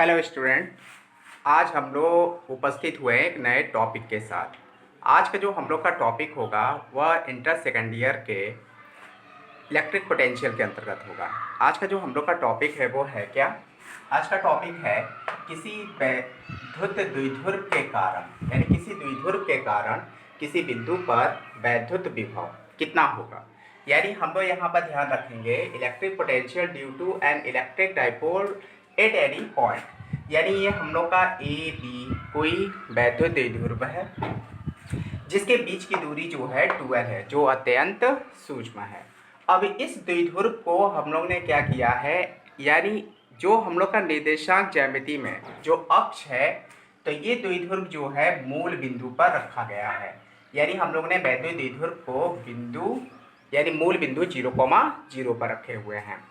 Hello student. आज हम लोग उपस्थित हुए एक नए टॉपिक के साथ। आज का जो हम लोग का टॉपिक होगा वह इंटर सेकेंड ईयर के इलेक्ट्रिक पोटेंशियल के अंतर्गत होगा। आज का जो हम लोग का टॉपिक है वो है क्या? आज का टॉपिक है किसी वैद्युत द्विध्रुव के कारण, यानी किसी द्विध्रुव के कारण किसी बिंदु पर वैद्युत विभव कितना होगा। यानी हम लोग यहाँ पर ध्यान रखेंगे electric potential due to an electric dipole at any point. यानी ये हम लोग का ए बी कोई वैद्युत द्विध्रुव है जिसके बीच की दूरी जो है 12 है, जो अत्यंत सूक्ष्म है। अब इस द्विध्रुव को हम लोग ने क्या किया है, यानी जो हम लोग का निर्देशांक ज्यामिति में जो अक्ष है, तो ये द्विध्रुव जो है मूल बिंदु पर रखा गया है। यानी हम लोग ने वैद्युत द्विध्रुव को बिंदु यानी मूल बिंदु 0,0 पर रखे हुए हैं।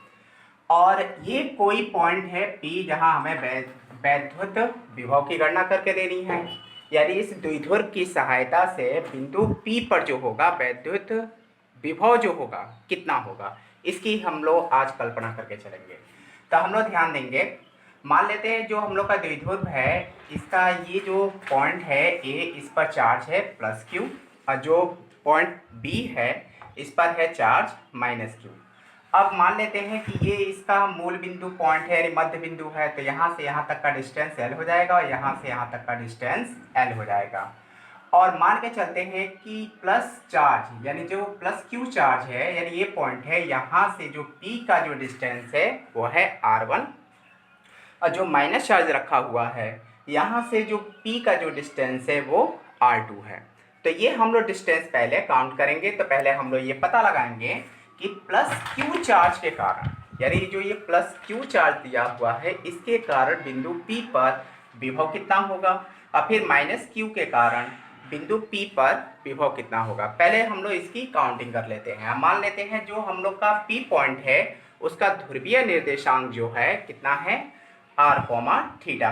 और ये कोई पॉइंट है P जहां हमें वैद्युत विभव की गणना करके देनी है। यानी इस द्विध्रुव की सहायता से बिंदु P पर जो होगा वैद्युत विभव जो होगा कितना होगा, इसकी हम लोग आज कल्पना करके चलेंगे। तो हम लोग ध्यान देंगे, मान लेते हैं जो हम लोग का द्विध्रुव है इसका ये जो पॉइंट है A, इस पर चार्ज है +Q, और जो पॉइंट B है इस पर है चार्ज -Q। अब मान लेते हैं कि ये इसका मूल बिंदु पॉइंट है, यानी मध्य बिंदु है, तो यहाँ से यहाँ तक का डिस्टेंस L हो जाएगा और यहाँ से यहाँ तक का डिस्टेंस L हो जाएगा। और मान के चलते हैं कि प्लस चार्ज यानी जो +Q चार्ज है, यानी ये पॉइंट है, यहाँ से जो P का जो डिस्टेंस है वो है R1, और जो माइनस चार्ज रखा हुआ है यहाँ से जो P का जो डिस्टेंस है वो R2 है। तो ये हम लोग डिस्टेंस पहले काउंट करेंगे। तो पहले हम लोग ये पता लगाएंगे कि +Q चार्ज के कारण, यानी जो ये +Q चार्ज दिया हुआ है इसके कारण बिंदु P पर विभव कितना होगा, और फिर -Q के कारण बिंदु P पर विभव कितना होगा। पहले हम लोग इसकी काउंटिंग कर लेते हैं। मान लेते हैं जो हम लोग का P पॉइंट है उसका ध्रुवीय निर्देशांक जो है कितना है, r, θ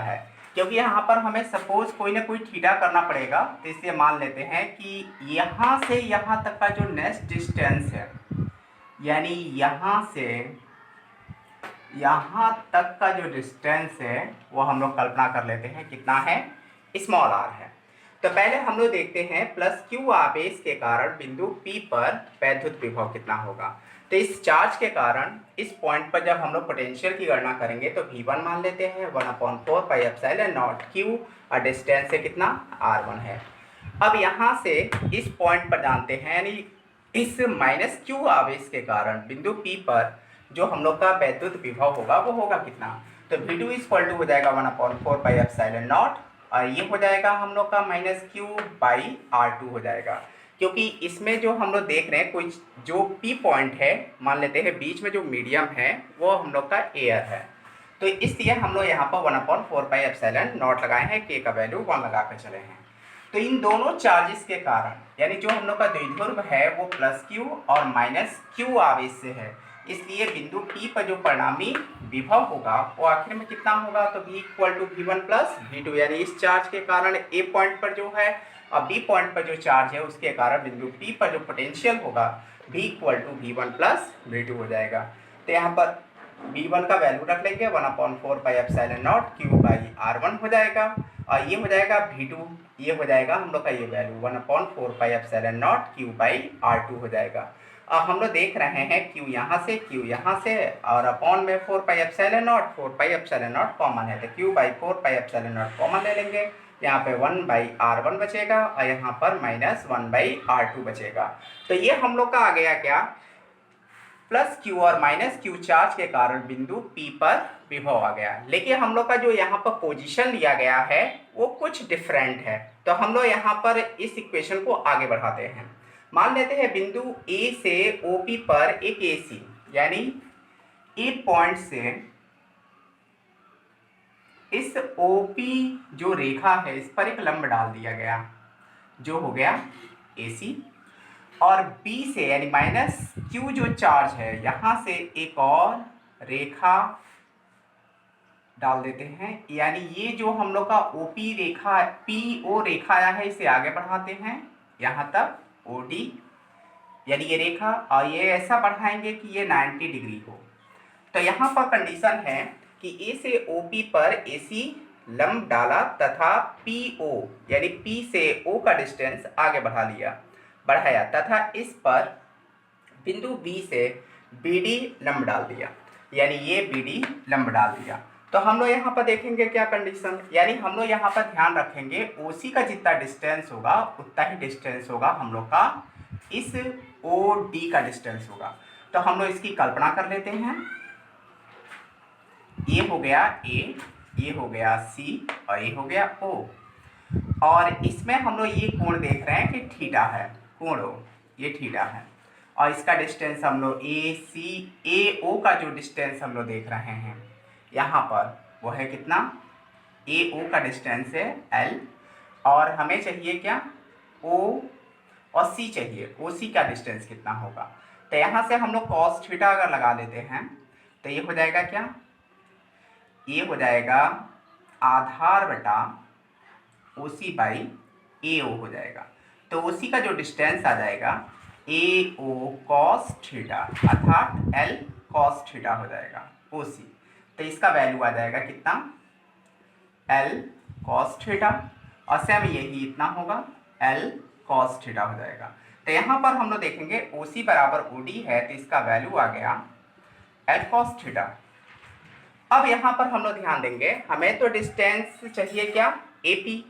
है। क्योंकि यहाँ पर हमें सपोज कोई ना कोई थीटा करना पड़ेगा, तो इसलिए मान लेते हैं कि यहाँ से यहाँ तक का जो नेक्स्ट डिस्टेंस है, यानी यहाँ से यहाँ तक का जो डिस्टेंस है वो हम लोग कल्पना कर लेते हैं कितना है, r है। तो पहले हम लोग देखते हैं +Q आवेश के कारण बिंदु P पर वैद्युत विभव कितना होगा। तो इस चार्ज के कारण इस पॉइंट पर जब हम लोग पोटेंशियल की गणना करेंगे तो V1 मान लेते हैं 1/4πε0 Q, और डिस्टेंस है कितना, R1 है। अब यहाँ से इस पॉइंट पर जानते हैं, यानी इस -Q आवेश के कारण बिंदु P पर जो हम लोग का वैद्युत विभव होगा वो होगा कितना। तो V2 = हो जाएगा 1/4πε0, और ये हो जाएगा हम लोग का -Q/R2 हो जाएगा। क्योंकि इसमें जो हम लोग देख रहे हैं कोई जो P पॉइंट है, मान लेते हैं बीच में जो मीडियम है वो हम लोग का एयर है, तो इसलिए हम लोग यहाँ पर 1/4πε0 लगाए हैं, K का वैल्यू 1 लगा कर चले हैं। तो इन दोनों चार्जेस के कारण, यानी जो हम लोग का द्विध्रुव है वो +Q और -Q आवेश से है, इसलिए बिंदु P पर जो परिणामी विभव होगा वो आखिर में कितना होगा। तो V = V1 + V2, यानी इस चार्ज के कारण A पॉइंट पर जो है और B पॉइंट पर जो चार्ज है उसके कारण बिंदु P पर जो पोटेंशियल होगा V = V1 + V2 हो जाएगा। तो यहाँ पर V1 का वैल्यू रख लेंगे 1/4πε0 Q/R1 हो जाएगा, और ये हो जाएगा V2, ये हो जाएगा हम लोग का ये वैल्यू 1/4πε0 Q/R2 हो जाएगा। अब हम लोग देख रहे हैं Q यहाँ से और अपॉन में 4πε0 कॉमन है, तो Q/4πε0 कॉमन ले लेंगे, यहाँ पे 1/R1 बचेगा और यहाँ पर -1/R2 बचेगा। तो ये हम लोग का आ गया क्या, +Q और -Q चार्ज के कारण बिंदु P पर विभव आ गया। लेकिन हम लोग का जो यहाँ पर पोजीशन लिया गया है वो कुछ डिफरेंट है, तो हम लोग यहाँ पर इस इक्वेशन को आगे बढ़ाते हैं। मान लेते हैं बिंदु A से OP पर एक AC, यानी A पॉइंट से इस OP जो रेखा है इस पर एक लंब डाल दिया गया जो हो गया AC, और B से यानी -Q जो चार्ज है यहाँ से एक और रेखा डाल देते हैं, यानी ये जो हम लोग का OP रेखा PO रेखा आया है इसे आगे बढ़ाते हैं यहाँ तक OD, यानी ये रेखा, और ये ऐसा बढ़ाएंगे कि ये 90 डिग्री हो। तो यहाँ पर कंडीशन है कि ए से OP पर AC लंब डाला तथा PO यानी P से O का डिस्टेंस आगे बढ़ाया तथा इस पर बिंदु B से BD लंब डाल दिया, यानी ये BD लंब डाल दिया। तो हम लोग यहाँ पर देखेंगे क्या कंडीशन, यानी हम लोग यहाँ पर ध्यान रखेंगे OC का जितना डिस्टेंस होगा उतना ही डिस्टेंस होगा हम लोग का इस OD का डिस्टेंस होगा। तो हम लोग इसकी कल्पना कर लेते हैं। ये हो गया A, ये हो गया C और ये हो गया O। और इसमें हम लोग ये कोण देख रहे हैं कि थीटा है, कोण O ये थीटा है। और इसका डिस्टेंस हम लोग AO का जो डिस्टेंस हम लोग देख रहे हैं यहाँ पर वो है कितना, AO का डिस्टेंस है L। और हमें चाहिए क्या, O और C चाहिए, OC का डिस्टेंस कितना होगा। तो यहाँ से हम लोग cos थीटा अगर लगा देते हैं तो ये हो जाएगा क्या, ये हो जाएगा आधार बटा OC बाई AO हो जाएगा। तो OC का जो डिस्टेंस आ जाएगा AO cos थीटा अर्थात L cos थीटा हो जाएगा OC। तो इसका वैल्यू आ जाएगा कितना, L cos थीटा और सेम यही इतना होगा L cos थीटा हो जाएगा। तो यहाँ पर हम लोग देखेंगे OC बराबर OD है तो इसका वैल्यू आ गया L cos थीटा। अब यहाँ पर हम लोग ध्यान देंगे, हमें तो डिस्टेंस चाहिए क्या, AP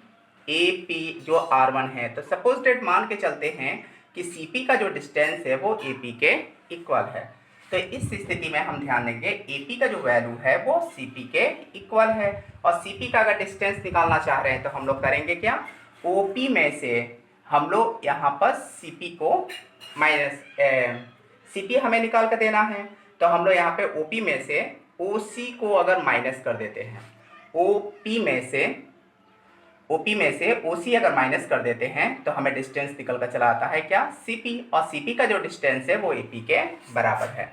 जो R1 है। तो सपोज डेट मान के चलते हैं कि CP का जो डिस्टेंस है वो AP के इक्वल है। तो इस स्थिति में हम ध्यान देंगे AP का जो वैल्यू है वो CP के इक्वल है। और CP का अगर डिस्टेंस निकालना चाह रहे हैं तो हम लोग करेंगे क्या, OP में से हम लोग यहाँ पर CP को माइनस CP हमें निकाल कर देना है। तो हम लोग यहाँ पे OP में से OC को अगर माइनस कर देते हैं, OP में से OC अगर माइनस कर देते हैं तो हमें डिस्टेंस निकल कर चला आता है क्या, CP। और CP का जो डिस्टेंस है वो AP के बराबर है।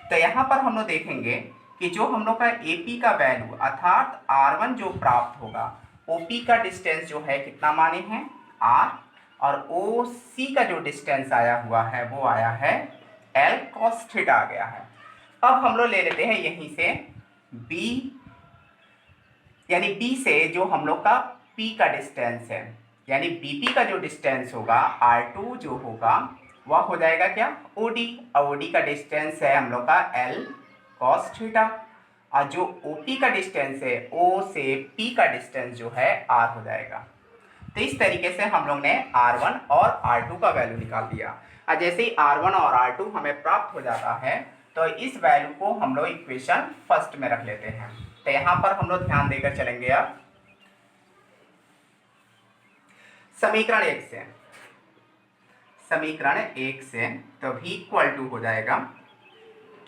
तो यहाँ पर हम लोग देखेंगे कि जो हम लोग का AP का वैल्यू अर्थात R1 जो प्राप्त होगा, OP का डिस्टेंस जो है कितना माने हैं R, और OC का जो डिस्टेंस आया हुआ है वो आया है L cos थीटा आ गया है। अब हम लोग ले लेते हैं यहीं से B, यानी B से जो हम लोग का P का डिस्टेंस है, यानी BP का जो डिस्टेंस होगा R2 जो होगा वह हो जाएगा क्या, OD। और OD का डिस्टेंस है हम लोग का L cos थीटा। और जो OP का डिस्टेंस है O से P का डिस्टेंस जो है R हो जाएगा। तो इस तरीके से हम लोग ने R1 और R2 का वैल्यू निकाल दिया। और जैसे ही R1 और R2 हमें प्राप्त हो जाता है तो इस वैल्यू को हम लोग इक्वेशन फर्स्ट में रख लेते हैं। तो यहाँ पर हम लोग ध्यान देकर चलेंगे। अब समीकरण 1 से तो V इक्वल टू हो जाएगा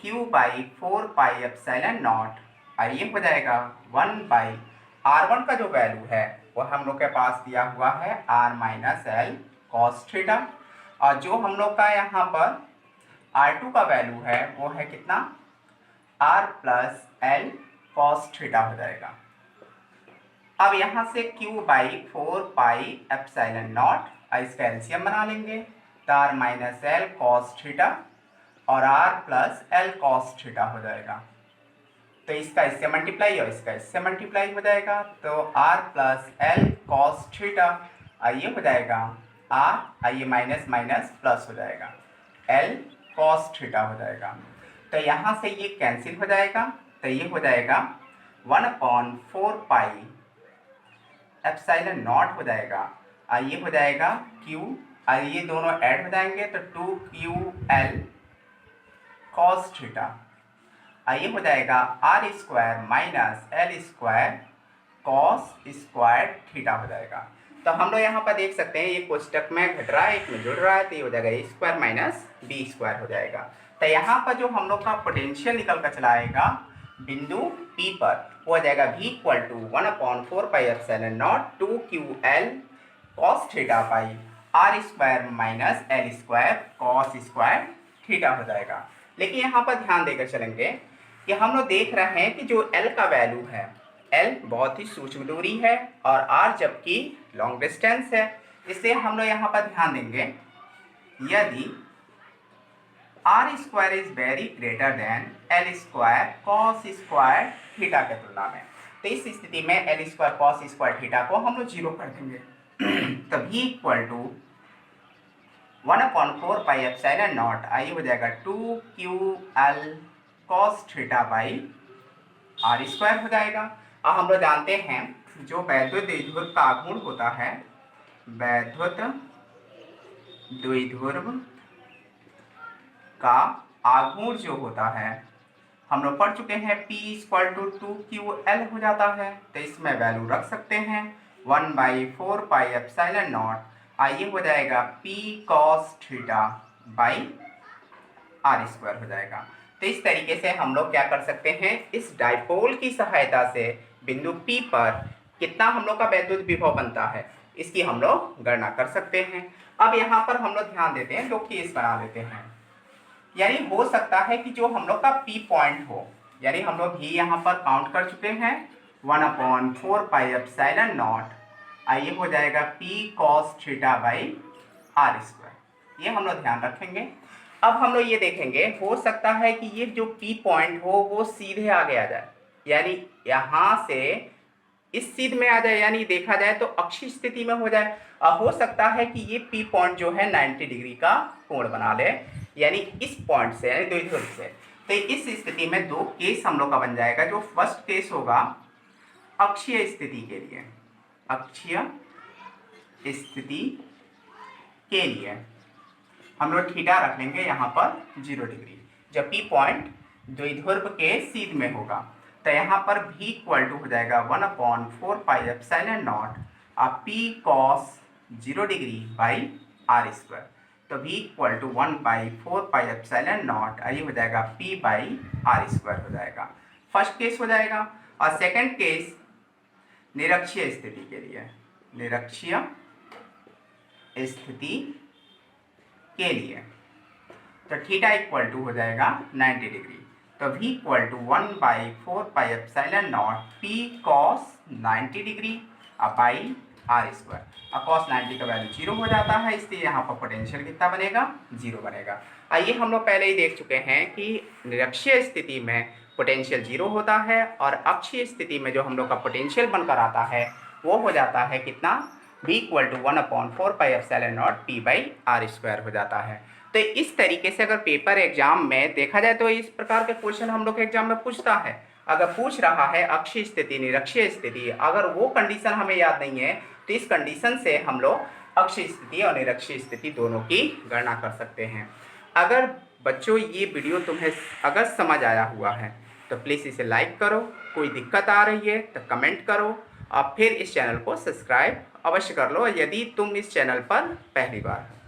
Q by 4 pi epsilon not, और ये हो जाएगा 1 बाई R1 का जो वैल्यू है वो हम लोग के पास दिया हुआ है R minus L cos theta. और जो हम लोग का यहाँ पर R2 का वैल्यू है वो है कितना, R plus L cos theta हो जाएगा। अब यहाँ से Q by 4 pi epsilon not, इसका एलसीएम बना लेंगे तो R minus L cos theta और R plus L cos theta हो जाएगा। तो इसका इससे मल्टीप्लाई और इसका इससे मल्टीप्लाई हो जाएगा तो R plus L cos theta, ये हो जाएगा R, ये माइनस माइनस प्लस हो जाएगा L cos थीटा हो जाएगा। तो यहाँ से ये कैंसिल हो जाएगा तो ये हो जाएगा 1/4 पाई एप्सिलॉन नॉट हो जाएगा, ये हो जाएगा Q, ये दोनों ऐड हो जाएंगे तो 2QL cos थीटा, ये हो जाएगा R square minus L square cos square theta हो जाएगा। तो हम लोग यहाँ पर देख सकते हैं ये कोष्टक में घट रहा है, एक में जुड़ रहा है, तो ये हो जाएगा A square minus B square हो जाएगा। तो यहाँ पर जो हम लोग का पोटेंशियल निकल कर चला आएगा बिंदु P पर वो हो जाएगा V equal to 1/4 pi epsilon naught 2QL cos theta pi R square minus L square cos square theta हो जाएगा। लेकिन यहाँ पर ध्यान देकर चलेंगे कि हम लोग देख रहे हैं कि जो L का वैल्यू है, L बहुत ही सूक्ष्म दूरी है और R जबकि लॉन्ग डिस्टेंस है, इसलिए हम लोग यहाँ पर ध्यान देंगे यदि R square is very greater than L square cos square theta के तुलना में। तो इस स्थिति में L square cos square theta को हम लोग जीरो कर देंगे। तभी equal to 1/4 pi epsilon naught, I हो जाएगा 2QL cos theta by R square हो जाएगा। अब हम लोग जानते हैं जो वैद्युत द्विध्रुव का आघूर्ण होता है, वैद्युत द्विध्रुव का आघूर्ण जो होता है हम लोग पढ़ चुके हैं, P = 2QL हो जाता है। तो इसमें वैल्यू रख सकते हैं 1/4 पाई एप्सिलॉन नॉट, आइए हो जाएगा P cos theta by R square हो जाएगा। तो इस तरीके से हम लोग क्या कर सकते हैं, इस डाइपोल की सहायता से बिंदु P पर कितना हम लोग का वैद्युत विभव बनता है इसकी हम लोग गणना कर सकते हैं। अब यहाँ पर हम लोग ध्यान देते हैं, लोग केस बना लेते हैं। यानी हो सकता है कि जो हम लोग का P पॉइंट हो, यानी हम लोग भी यहाँ पर काउंट कर चुके हैं 1/4 पाई एप्सिलॉन नॉट, आइए हो जाएगा P cos theta by R square, ये हम लोग ध्यान रखेंगे। अब हम लोग ये देखेंगे, हो सकता है कि ये जो P पॉइंट हो वो सीधे आगे आ जाए, यानी यहाँ से इस सीध में आ जाए, यानी देखा जाए तो अक्षीय स्थिति में हो जाए। अब हो सकता है कि ये P पॉइंट जो है 90 डिग्री का कोण बना ले, यानी इस पॉइंट से, यानी द्विध्रुव से। तो इस स्थिति में दो केस हम लोग का बन जाएगा। जो फर्स्ट केस होगा अक्षीय स्थिति के लिए, अक्षीय स्थिति के लिए हम लोग थीटा रख लेंगे यहाँ पर 0 डिग्री, जब P पॉइंट द्विध्रुव के सीध में होगा। तो यहाँ पर V = हो जाएगा 1/4 pi epsilon naught P cos 0 degree by R square. तो V = 1/4 पाई एप्सिलॉन नॉट, आइए हो जाएगा P बाई आर स्क्वायर हो जाएगा, फर्स्ट केस हो जाएगा। और सेकंड केस निरक्षीय स्थिति के लिए, निरक्षीय स्थिति के लिए तो थीटा = हो जाएगा 90 डिग्री। तो V = 1/4 pi epsilon naught P cos 90 degree by R square. अब cos 90 का वैल्यू 0 हो जाता है, इसलिए यहाँ पर पोटेंशियल कितना बनेगा, 0 बनेगा। आइए हम लोग पहले ही देख चुके हैं कि निरक्षीय स्थिति में पोटेंशियल 0 होता है और अक्षीय स्थिति में जो हम लोग का पोटेंशियल बनकर आता है वो हो जाता है कितना, V = 1/4 pi epsilon naught P by R square हो जाता है। तो इस तरीके से अगर पेपर एग्जाम में देखा जाए तो इस प्रकार के क्वेश्चन हम लोग के एग्जाम में पूछता है। अगर पूछ रहा है अक्षीय स्थिति निरक्षीय स्थिति, अगर वो कंडीशन हमें याद नहीं है तो इस कंडीशन से हम लोग अक्षीय स्थिति और निरक्षीय स्थिति दोनों की गणना कर सकते हैं। अगर बच्चों ये वीडियो तुम्हें अगर समझ आया हुआ है तो प्लीज़ इसे लाइक करो, कोई दिक्कत आ रही है तो कमेंट करो, और फिर इस चैनल को सब्सक्राइब अवश्य कर लो यदि तुम इस चैनल पर पहली बार हो।